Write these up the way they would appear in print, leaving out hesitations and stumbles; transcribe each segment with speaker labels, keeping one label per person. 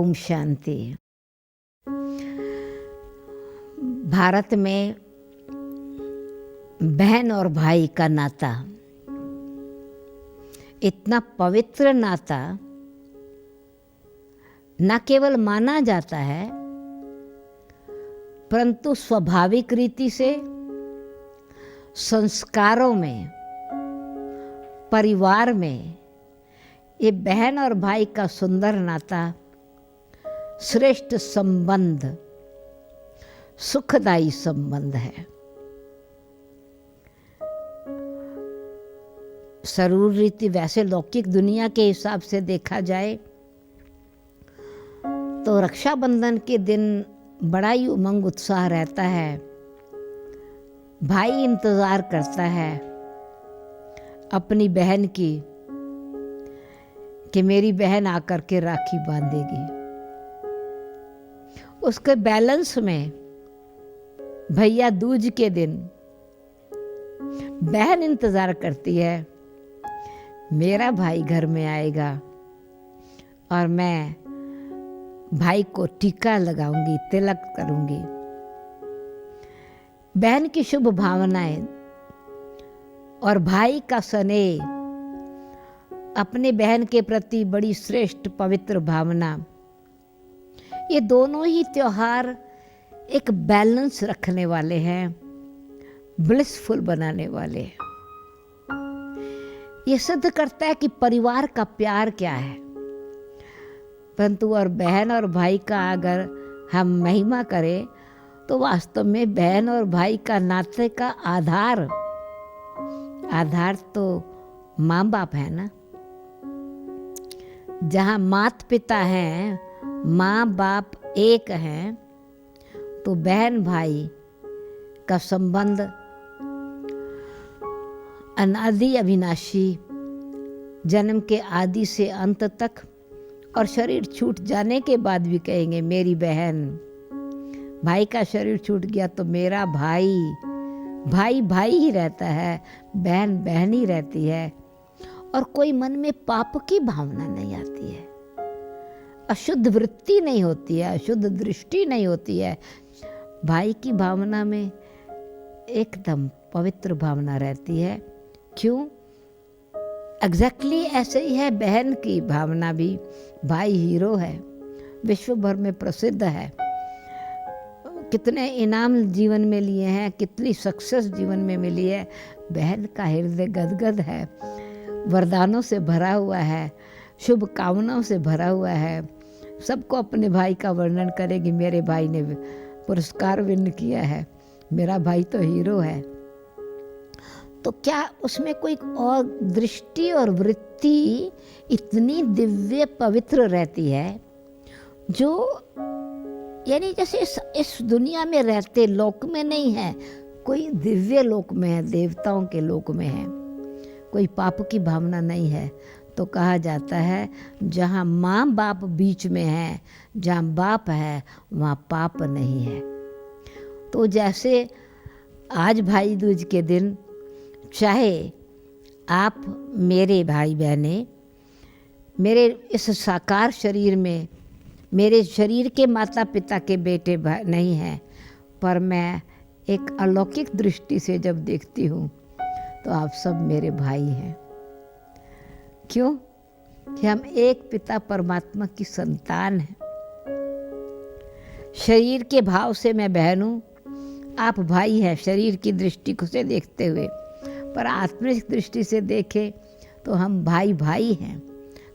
Speaker 1: ओम शांति। भारत में बहन और भाई का नाता इतना पवित्र नाता न केवल माना जाता है परंतु स्वाभाविक रीति से संस्कारों में, परिवार में ये बहन और भाई का सुंदर नाता श्रेष्ठ संबंध, सुखदायी संबंध है। शरीर रीति वैसे लौकिक दुनिया के हिसाब से देखा जाए तो रक्षाबंधन के दिन बड़ा ही उमंग उत्साह रहता है। भाई इंतजार करता है अपनी बहन की कि मेरी बहन आकर के राखी बांधेगी। उसके बैलेंस में भैया दूज के दिन बहन इंतजार करती है मेरा भाई घर में आएगा और मैं भाई को टीका लगाऊंगी, तिलक करूंगी। बहन की शुभ भावनाएं और भाई का स्नेह, अपने बहन के प्रति बड़ी श्रेष्ठ पवित्र भावना, ये दोनों ही त्योहार एक बैलेंस रखने वाले हैं, ब्लिसफुल बनाने वाले हैं। ये सिद्ध करता है कि परिवार का प्यार क्या है। परंतु और बहन और भाई का अगर हम महिमा करें तो वास्तव में बहन और भाई का नाते का आधार तो माँ बाप है ना। जहाँ माता पिता हैं, माँ बाप एक हैं, तो बहन भाई का संबंध अनादि अविनाशी, जन्म के आदि से अंत तक, और शरीर छूट जाने के बाद भी कहेंगे मेरी बहन। भाई का शरीर छूट गया तो मेरा भाई, भाई भाई ही रहता है, बहन बहन ही रहती है। और कोई मन में पाप की भावना नहीं आती है, अशुद्ध वृत्ति नहीं होती है, अशुद्ध दृष्टि नहीं होती है। भाई की भावना में एकदम पवित्र भावना रहती है। क्यों? एग्जैक्टली ऐसे ही है बहन की भावना भी। भाई हीरो है, विश्व भर में प्रसिद्ध है, कितने इनाम जीवन में लिए हैं, कितनी सक्सेस जीवन में मिली है। बहन का हृदय गदगद है, वरदानों से भरा हुआ है, शुभ कामनाओं से भरा हुआ है। सबको अपने भाई का वर्णन करेगी, मेरे भाई ने पुरस्कार विन किया है, मेरा भाई तो हीरो है। तो क्या उसमें कोई और दृष्टि और वृत्ति इतनी दिव्य पवित्र रहती है जो यानी जैसे इस दुनिया में रहते लोक में नहीं है, कोई दिव्य लोक में है, देवताओं के लोक में है। कोई पाप की भावना नहीं है। तो कहा जाता है जहाँ माँ बाप बीच में है, जहाँ बाप है वहाँ पाप नहीं है। तो जैसे आज भाई दूज के दिन चाहे आप मेरे भाई बहने, मेरे इस साकार शरीर में मेरे शरीर के माता पिता के बेटे नहीं हैं, पर मैं एक अलौकिक दृष्टि से जब देखती हूँ तो आप सब मेरे भाई हैं। क्यों? कि हम एक पिता परमात्मा की संतान हैं। शरीर के भाव से मैं बहन हूँ, आप भाई हैं शरीर की दृष्टि से देखते हुए, पर आत्मिक दृष्टि से देखें तो हम भाई भाई हैं।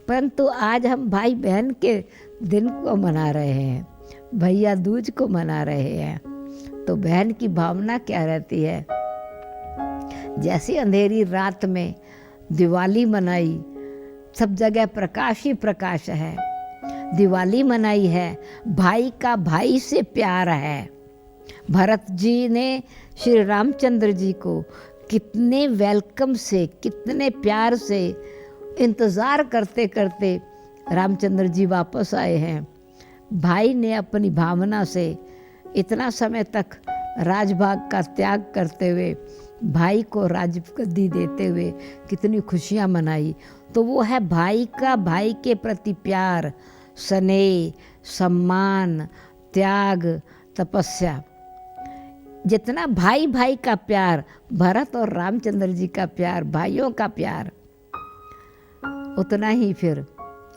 Speaker 1: परंतु आज हम भाई बहन के दिन को मना रहे हैं, भैया दूज को मना रहे हैं। तो बहन की भावना क्या रहती है? जैसे अंधेरी रात में दिवाली मनाई, सब जगह प्रकाश ही प्रकाश है, दिवाली मनाई है, भाई का भाई से प्यार है। भरत जी ने श्री रामचंद्र जी को कितने वेलकम से, कितने प्यार से इंतज़ार करते करते रामचंद्र जी वापस आए हैं। भाई ने अपनी भावना से इतना समय तक राजभाग का त्याग करते हुए भाई को राजगद्दी देते हुए कितनी खुशियाँ मनाई। तो वो है भाई का भाई के प्रति प्यार, स्नेह, सम्मान, त्याग, तपस्या। जितना भाई भाई का प्यार, भरत और रामचंद्र जी का प्यार, भाइयों का प्यार, उतना ही फिर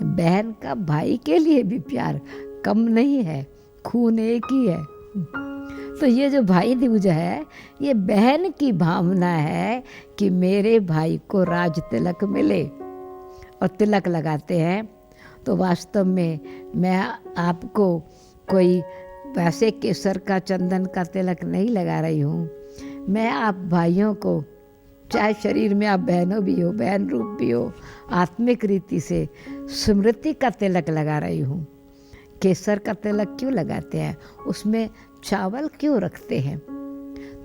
Speaker 1: बहन का भाई के लिए भी प्यार कम नहीं है, खून एक ही है। तो ये जो भाई दूज है, ये बहन की भावना है कि मेरे भाई को राज तिलक मिले, और तिलक लगाते हैं। तो वास्तव में मैं आपको कोई वैसे केसर का, चंदन का तिलक नहीं लगा रही हूँ। मैं आप भाइयों को, चाहे शरीर में आप बहनों भी हो, बहन रूप भी हो, आत्मिक रीति से स्मृति का तिलक लगा रही हूँ। केसर का तिलक क्यों लगाते हैं, उसमें चावल क्यों रखते हैं?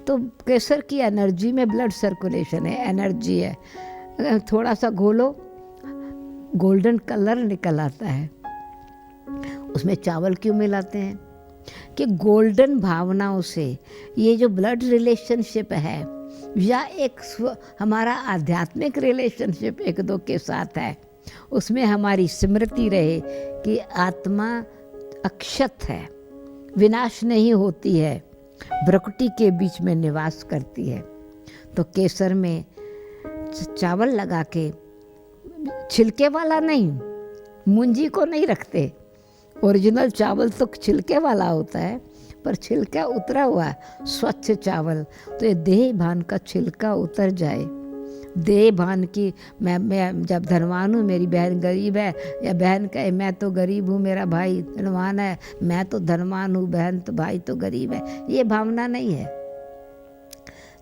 Speaker 1: तो केसर की एनर्जी में ब्लड सर्कुलेशन है, एनर्जी है। थोड़ा सा घोलो, गोल्डन कलर निकल आता है। उसमें चावल क्यों मिलाते हैं? कि गोल्डन भावनाओं से ये जो ब्लड रिलेशनशिप है, या एक हमारा आध्यात्मिक रिलेशनशिप एक दो के साथ है, उसमें हमारी स्मृति रहे कि आत्मा अक्षत है, विनाश नहीं होती है, प्रकृति के बीच में निवास करती है। तो केसर में चावल लगा के, छिलके वाला नहीं, मुंजी को नहीं रखते। ओरिजिनल चावल तो छिलके वाला होता है, पर छिलका उतरा हुआ है, स्वच्छ चावल। तो ये देह भान का छिलका उतर जाए, देह भान की मैं जब धनवान हूँ, मेरी बहन गरीब है, या बहन कहे मैं तो गरीब हूँ, मेरा भाई धनवान है, मैं तो धनवान हूँ, बहन तो भाई तो गरीब है, ये भावना नहीं है।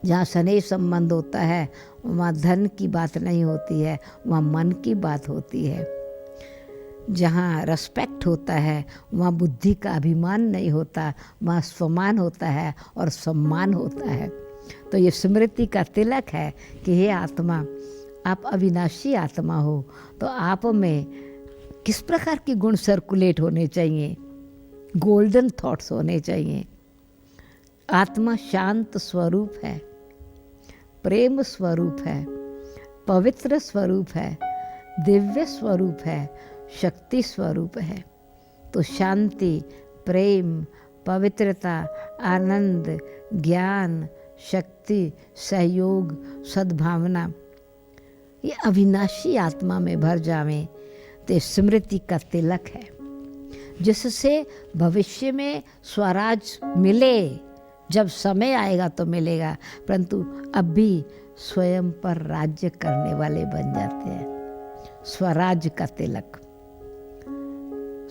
Speaker 1: जहाँ स्नेह संबंध होता है, वहाँ धन की बात नहीं होती है, वहाँ मन की बात होती है। जहाँ रेस्पेक्ट होता है, वहाँ बुद्धि का अभिमान नहीं होता, वहाँ स्वमान होता है और सम्मान होता है। तो ये स्मृति का तिलक है कि हे आत्मा, आप अविनाशी आत्मा हो, तो आप में किस प्रकार के गुण सर्कुलेट होने चाहिए? गोल्डन थॉट्स होने चाहिए। आत्मा शांत स्वरूप है, प्रेम स्वरूप है, पवित्र स्वरूप है, दिव्य स्वरूप है, शक्ति स्वरूप है। तो शांति, प्रेम, पवित्रता, आनंद, ज्ञान, शक्ति, सहयोग, सद्भावना, ये अविनाशी आत्मा में भर जावे तो स्मृति का तिलक है, जिससे भविष्य में स्वराज मिले। जब समय आएगा तो मिलेगा, परंतु अभी स्वयं पर राज्य करने वाले बन जाते हैं। स्वराज का तिलक,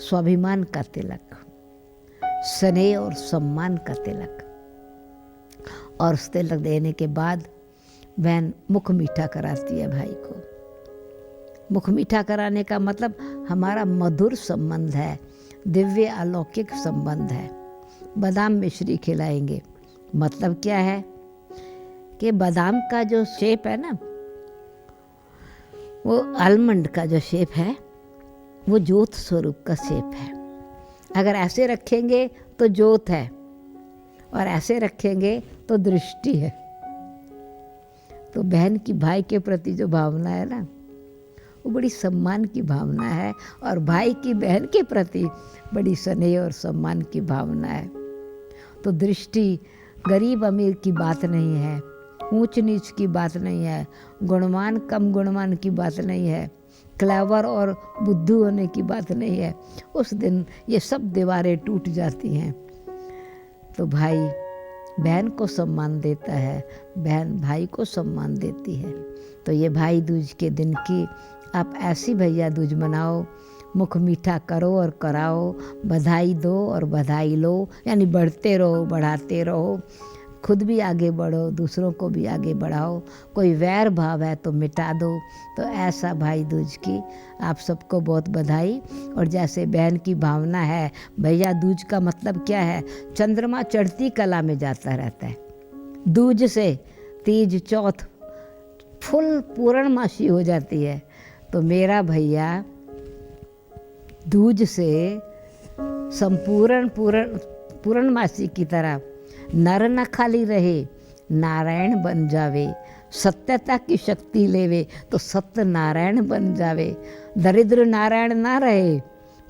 Speaker 1: स्वाभिमान का तिलक, स्नेह और सम्मान का तिलक। और उस तिलक देने के बाद बहन मुख मीठा कराती है भाई को। मुख मीठा कराने का मतलब हमारा मधुर संबंध है, दिव्य अलौकिक संबंध है। बादाम मिश्री खिलाएंगे, मतलब क्या है कि बादाम का जो शेप है ना, वो आलमंड का जो शेप है, वो ज्योत स्वरूप का शेप है। अगर ऐसे रखेंगे तो ज्योत है, और ऐसे रखेंगे तो दृष्टि है। तो बहन की भाई के प्रति जो भावना है ना, वो बड़ी सम्मान की भावना है, और भाई की बहन के प्रति बड़ी स्नेह और सम्मान की भावना है। तो दृष्टि गरीब अमीर की बात नहीं है, ऊंच नीच की बात नहीं है, गुणवान कम गुणवान की बात नहीं है, क्लेवर और बुद्धू होने की बात नहीं है। उस दिन ये सब दीवारें टूट जाती हैं। तो भाई बहन को सम्मान देता है, बहन भाई को सम्मान देती है। तो ये भाई दूज के दिन की आप ऐसी भैया दूज मनाओ, मुख मीठा करो और कराओ, बधाई दो और बधाई लो, यानी बढ़ते रहो, बढ़ाते रहो, खुद भी आगे बढ़ो, दूसरों को भी आगे बढ़ाओ। कोई वैर भाव है तो मिटा दो। तो ऐसा भाई दूज की आप सबको बहुत बधाई। और जैसे बहन की भावना है, भैया दूज का मतलब क्या है? चंद्रमा चढ़ती कला में जाता रहता है। दूज से तीज चौथ फुल पूर्णमासी हो जाती है। तो मेरा भैया दूज से संपूर्ण पूर्णमासी की तरह नर न खाली रहे, नारायण बन जावे, सत्यता की शक्ति लेवे तो सत्य नारायण बन जावे। दरिद्र नारायण ना रहे,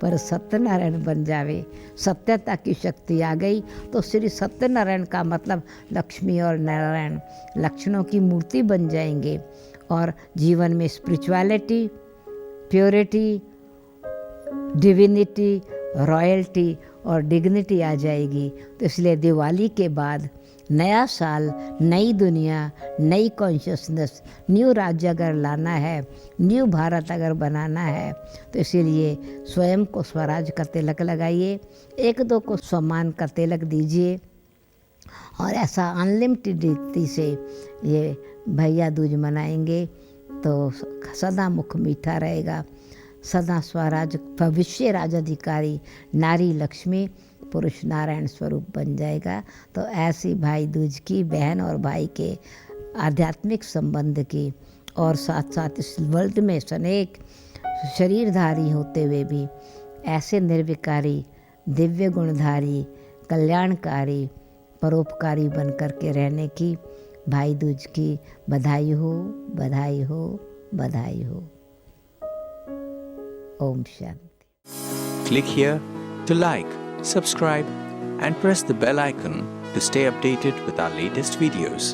Speaker 1: पर सत्यनारायण बन जावे। सत्यता की शक्ति आ गई तो श्री सत्यनारायण का मतलब लक्ष्मी और नारायण लक्षणों की मूर्ति बन जाएंगे और जीवन में स्पिरिचुअलिटी, प्योरिटी, डिविनिटी, रॉयल्टी और डिग्निटी आ जाएगी। तो इसलिए दिवाली के बाद नया साल, नई दुनिया, नई कॉन्शियसनेस, न्यू राज्य अगर लाना है, न्यू भारत अगर बनाना है, तो इसीलिए स्वयं को स्वराज का तिलक लगाइए, एक दो को सम्मान का तिलक दीजिए और ऐसा अनलिमिटेड रीति से ये भैया दूज मनाएंगे तो सदा मुख मीठा रहेगा। सदा स्वराज भविष्य राजाधिकारी नारी लक्ष्मी पुरुष नारायण स्वरूप बन जाएगा। तो ऐसी भाई दूज की बहन और भाई के आध्यात्मिक संबंध की और साथ साथ इस वर्ल्ड में अनेक शरीरधारी होते हुए भी ऐसे निर्विकारी, दिव्य गुणधारी, कल्याणकारी, परोपकारी बन कर के रहने की भाई दूज की बधाई हो, बधाई हो, बधाई हो। Om Shanti.
Speaker 2: Click here to like, subscribe and press the bell icon to stay updated with our latest videos.